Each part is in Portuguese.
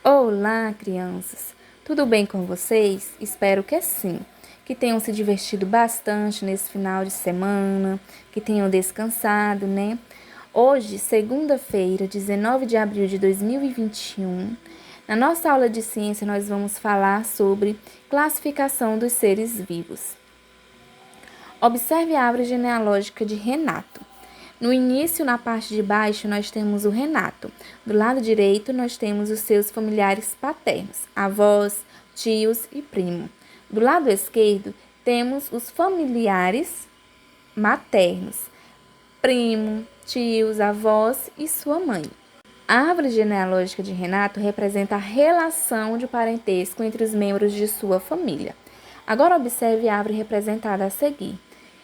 Olá, crianças! Tudo bem com vocês? Espero que sim. Que tenham se divertido bastante nesse final de semana, que tenham descansado, né? Hoje, segunda-feira, 19 de abril de 2021, na nossa aula de ciência nós vamos falar sobre classificação dos seres vivos. Observe a árvore genealógica de Renato. No início, na parte de baixo, nós temos o Renato. Do lado direito, nós temos os seus familiares paternos, avós, tios e primo. Do lado esquerdo, temos os familiares maternos, primo, tios, avós e sua mãe. A árvore genealógica de Renato representa a relação de parentesco entre os membros de sua família. Agora observe a árvore representada a seguir.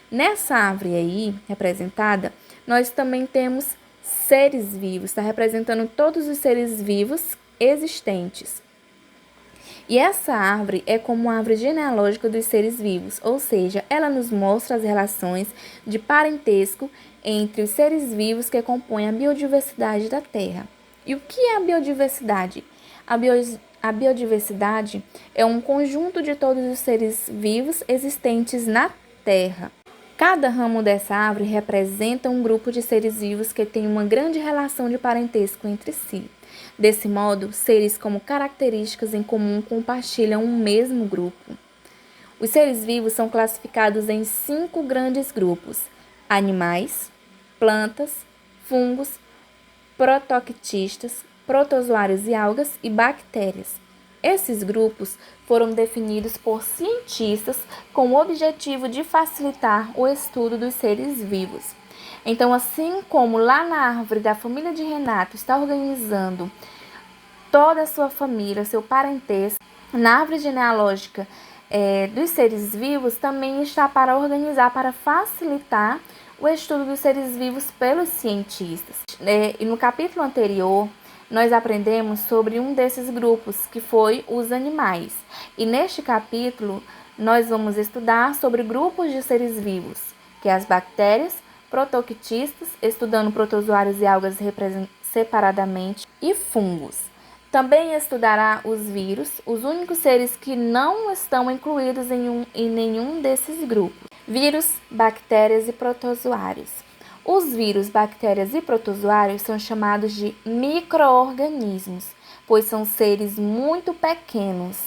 Nessa árvore aí, representada, nós também temos seres vivos, está representando todos os seres vivos existentes. E essa árvore é como a árvore genealógica dos seres vivos, ou seja, ela nos mostra as relações de parentesco entre os seres vivos que compõem a biodiversidade da Terra. E o que é a biodiversidade? A biodiversidade é um conjunto de todos os seres vivos existentes na Terra. Cada ramo dessa árvore representa um grupo de seres vivos que tem uma grande relação de parentesco entre si. Desse modo, seres com características em comum compartilham um mesmo grupo. Os seres vivos são classificados em 5 grandes grupos: animais, plantas, fungos, protoqutistas, protozoários e algas e bactérias. Esses grupos foram definidos por cientistas com o objetivo de facilitar o estudo dos seres vivos. Então, assim como lá na árvore da família de Renato está organizando toda a sua família, seu parentesco, na árvore genealógica dos seres vivos também está para organizar, para facilitar o estudo dos seres vivos pelos cientistas. E no capítulo anterior, nós aprendemos sobre um desses grupos, que foi os animais. E neste capítulo, nós vamos estudar sobre grupos de seres vivos, que é as bactérias, protoqutistas, estudando protozoários e algas separadamente, e fungos. Também estudará os vírus, os únicos seres que não estão incluídos em nenhum desses grupos. Vírus, bactérias e protozoários. Os vírus, bactérias e protozoários são chamados de micro-organismos, pois são seres muito pequenos.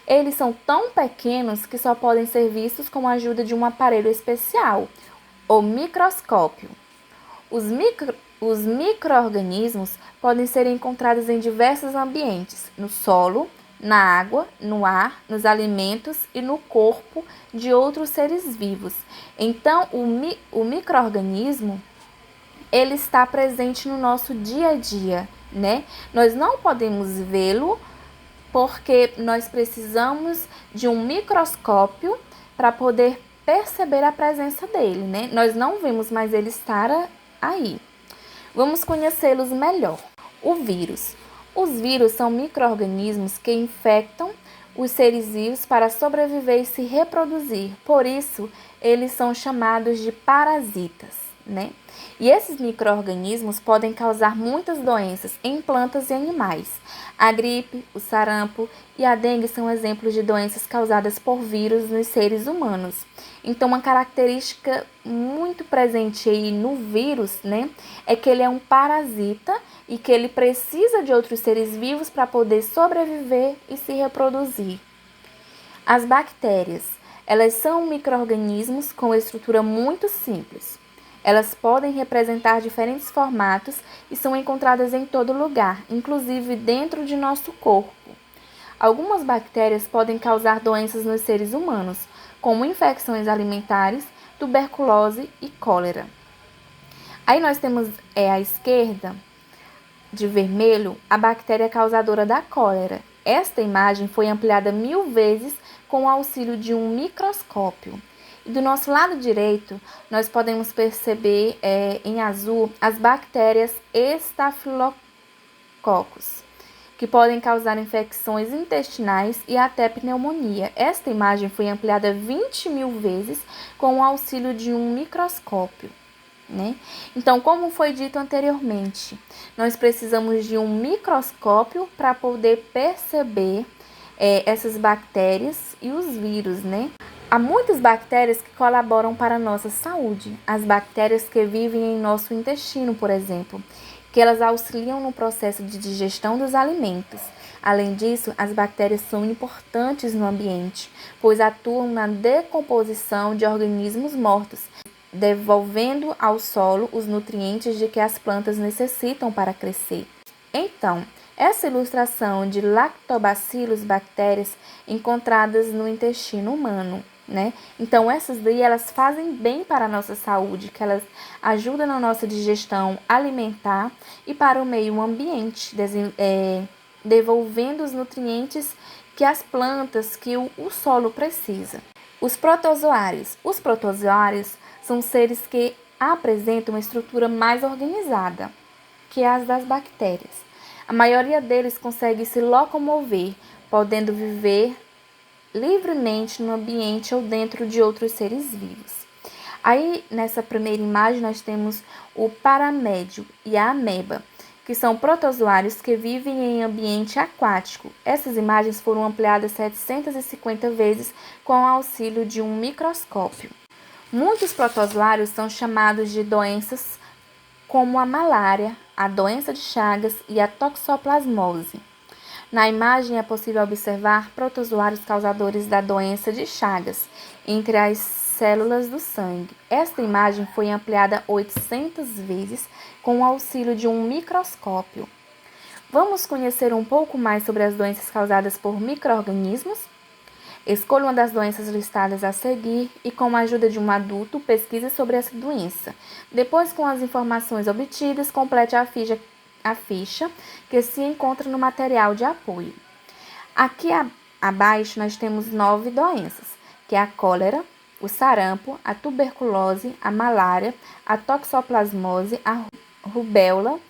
Eles são tão pequenos que só podem ser vistos com a ajuda de um aparelho especial, o microscópio. Os micro-organismos podem ser encontrados em diversos ambientes, no solo, na água, no ar, nos alimentos e no corpo de outros seres vivos. Então, o micro-organismo, ele está presente no nosso dia a dia, né? Nós não podemos vê-lo porque nós precisamos de um microscópio para poder perceber a presença dele, né? Nós não vemos, mas ele está aí. Vamos conhecê-los melhor. O vírus. Os vírus são micro-organismos que infectam os seres vivos para sobreviver e se reproduzir. Por isso, eles são chamados de parasitas, né? E esses micro-organismos podem causar muitas doenças em plantas e animais. A gripe, o sarampo e a dengue são exemplos de doenças causadas por vírus nos seres humanos. Então, uma característica muito presente aí no vírus, né, é que ele é um parasita e que ele precisa de outros seres vivos para poder sobreviver e se reproduzir. As bactérias, elas são micro-organismos com estrutura muito simples. Elas podem representar diferentes formatos e são encontradas em todo lugar, inclusive dentro de nosso corpo. Algumas bactérias podem causar doenças nos seres humanos, como infecções alimentares, tuberculose e cólera. Aí nós temos à esquerda, de vermelho, a bactéria causadora da cólera. Esta imagem foi ampliada 1000 vezes com o auxílio de um microscópio. E do nosso lado direito, nós podemos perceber em azul as bactérias Staphylococcus, que podem causar infecções intestinais e até pneumonia. Esta imagem foi ampliada 20.000 vezes com o auxílio de um microscópio. né? Então, como foi dito anteriormente, nós precisamos de um microscópio para poder perceber essas bactérias e os vírus, né? Há muitas bactérias que colaboram para a nossa saúde. As bactérias que vivem em nosso intestino, por exemplo, que elas auxiliam no processo de digestão dos alimentos. Além disso, as bactérias são importantes no ambiente, pois atuam na decomposição de organismos mortos, devolvendo ao solo os nutrientes de que as plantas necessitam para crescer. Então, essa ilustração de lactobacillus bactérias encontradas no intestino humano, né? Então, essas daí, elas fazem bem para a nossa saúde, que elas ajudam na nossa digestão alimentar e para o meio ambiente, devolvendo os nutrientes que as plantas, que o solo precisa. Os protozoários. Os protozoários são seres que apresentam uma estrutura mais organizada que as das bactérias. A maioria deles consegue se locomover, podendo viver livremente no ambiente ou dentro de outros seres vivos. Aí, nessa primeira imagem, nós temos o paramédio e a ameba, que são protozoários que vivem em ambiente aquático. Essas imagens foram ampliadas 750 vezes com o auxílio de um microscópio. Muitos protozoários são chamados de doenças como a malária, a doença de Chagas e a toxoplasmose. Na imagem é possível observar protozoários causadores da doença de Chagas entre as células do sangue. Esta imagem foi ampliada 800 vezes com o auxílio de um microscópio. Vamos conhecer um pouco mais sobre as doenças causadas por micro-organismos? Escolha uma das doenças listadas a seguir e, com a ajuda de um adulto, pesquise sobre essa doença. Depois, com as informações obtidas, complete a ficha que se encontra no material de apoio. Aqui abaixo nós temos 9 doenças, que é a cólera, o sarampo, a tuberculose, a malária, a toxoplasmose, a rubéola,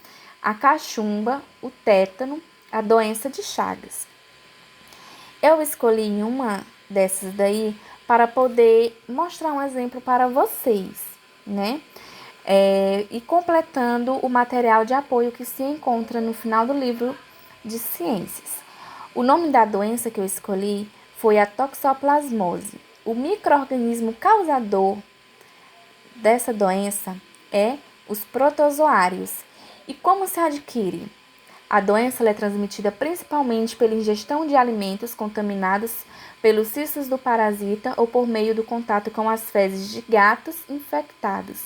a cachumba, o tétano, a doença de Chagas. Eu escolhi uma dessas daí para poder mostrar um exemplo para vocês, né? E completando o material de apoio que se encontra no final do livro de ciências. O nome da doença que eu escolhi foi a toxoplasmose. O micro-organismo causador dessa doença é os protozoários. E como se adquire? A doença é transmitida principalmente pela ingestão de alimentos contaminados pelos cistos do parasita ou por meio do contato com as fezes de gatos infectados.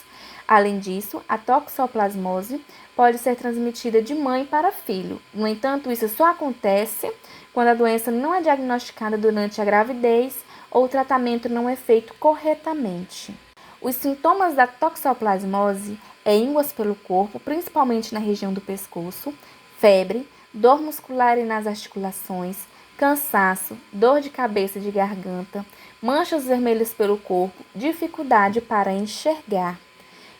Além disso, a toxoplasmose pode ser transmitida de mãe para filho. No entanto, isso só acontece quando a doença não é diagnosticada durante a gravidez ou o tratamento não é feito corretamente. Os sintomas da toxoplasmose é ínguas pelo corpo, principalmente na região do pescoço, febre, dor muscular e nas articulações, cansaço, dor de cabeça e de garganta, manchas vermelhas pelo corpo, dificuldade para enxergar.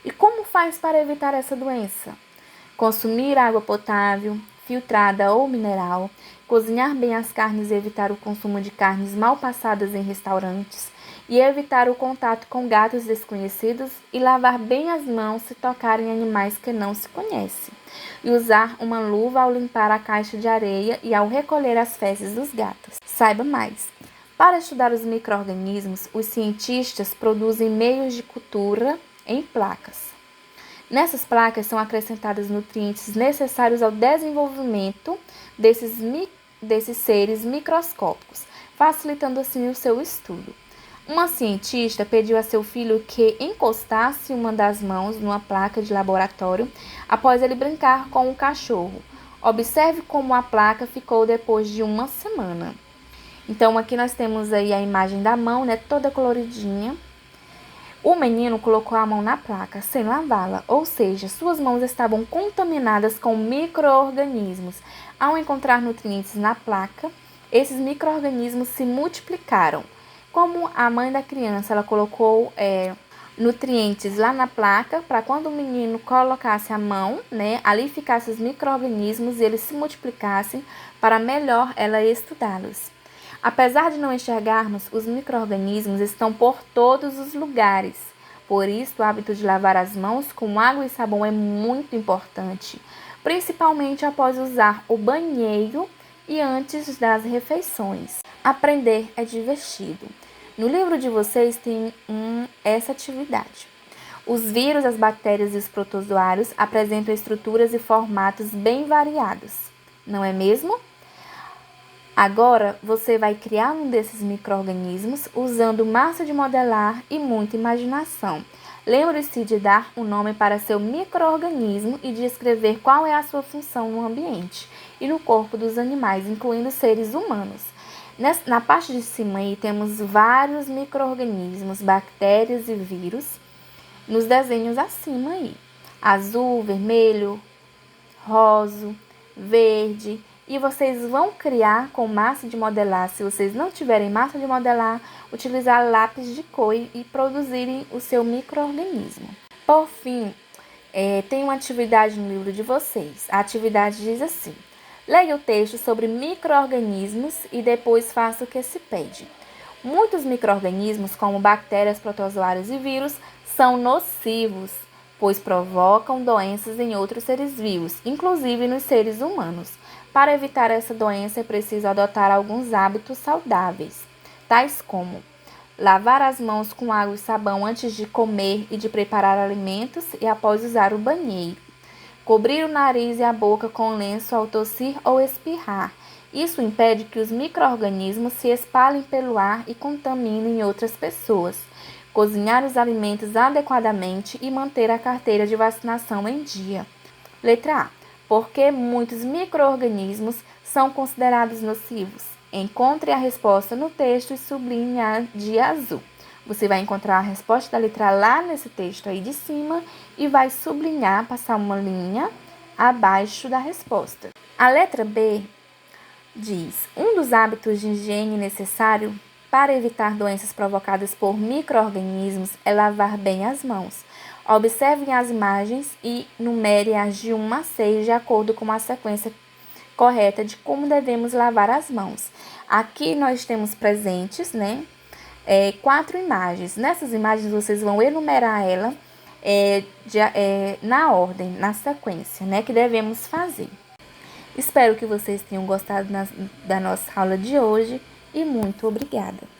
E como faz para evitar essa doença? Consumir água potável, filtrada ou mineral, cozinhar bem as carnes e evitar o consumo de carnes mal passadas em restaurantes, e evitar o contato com gatos desconhecidos e lavar bem as mãos se tocarem animais que não se conhecem. E usar uma luva ao limpar a caixa de areia e ao recolher as fezes dos gatos. Saiba mais! Para estudar os micro-organismos, os cientistas produzem meios de cultura em placas. Nessas placas são acrescentados nutrientes necessários ao desenvolvimento desses seres microscópicos, facilitando assim o seu estudo. Uma cientista pediu a seu filho que encostasse uma das mãos numa placa de laboratório após ele brincar com o cachorro. Observe como a placa ficou depois de uma semana. Então, aqui nós temos aí a imagem da mão, né, toda coloridinha. O menino colocou a mão na placa sem lavá-la, ou seja, suas mãos estavam contaminadas com micro-organismos. Ao encontrar nutrientes na placa, esses micro-organismos se multiplicaram. Como a mãe da criança ela colocou nutrientes lá na placa, para quando o menino colocasse a mão, né, ali ficassem os micro-organismos e eles se multiplicassem para melhor ela estudá-los. Apesar de não enxergarmos, os micro-organismos estão por todos os lugares. Por isso, o hábito de lavar as mãos com água e sabão é muito importante, principalmente após usar o banheiro e antes das refeições. Aprender é divertido. No livro de vocês tem essa atividade. Os vírus, as bactérias e os protozoários apresentam estruturas e formatos bem variados, não é mesmo? Agora, você vai criar um desses micro-organismos usando massa de modelar e muita imaginação. Lembre-se de dar um nome para seu micro-organismo e de escrever qual é a sua função no ambiente e no corpo dos animais, incluindo seres humanos. Na parte de cima aí temos vários micro-organismos, bactérias e vírus, nos desenhos acima aí. Azul, vermelho, rosa, verde. E vocês vão criar com massa de modelar. Se vocês não tiverem massa de modelar, utilizar lápis de cor e produzirem o seu micro-organismo. Por fim, tem uma atividade no livro de vocês. A atividade diz assim: leia o texto sobre micro-organismos e depois faça o que se pede. Muitos micro-organismos, como bactérias, protozoários e vírus, são nocivos, pois provocam doenças em outros seres vivos, inclusive nos seres humanos. Para evitar essa doença, é preciso adotar alguns hábitos saudáveis, tais como lavar as mãos com água e sabão antes de comer e de preparar alimentos e após usar o banheiro. Cobrir o nariz e a boca com lenço ao tossir ou espirrar. Isso impede que os micro-organismos se espalhem pelo ar e contaminem outras pessoas. Cozinhar os alimentos adequadamente e manter a carteira de vacinação em dia. Letra A. Porque muitos micro-organismos são considerados nocivos? Encontre a resposta no texto e sublinhe a de azul. Você vai encontrar a resposta da letra lá nesse texto aí de cima e vai sublinhar, passar uma linha abaixo da resposta. A letra B diz: um dos hábitos de higiene necessário para evitar doenças provocadas por micro-organismos é lavar bem as mãos. Observem as imagens e numere-as de 1 a 6 de acordo com a sequência correta de como devemos lavar as mãos. Aqui nós temos presentes, 4 imagens. Nessas imagens vocês vão enumerar ela na ordem, na sequência, que devemos fazer. Espero que vocês tenham gostado da nossa aula de hoje e muito obrigada.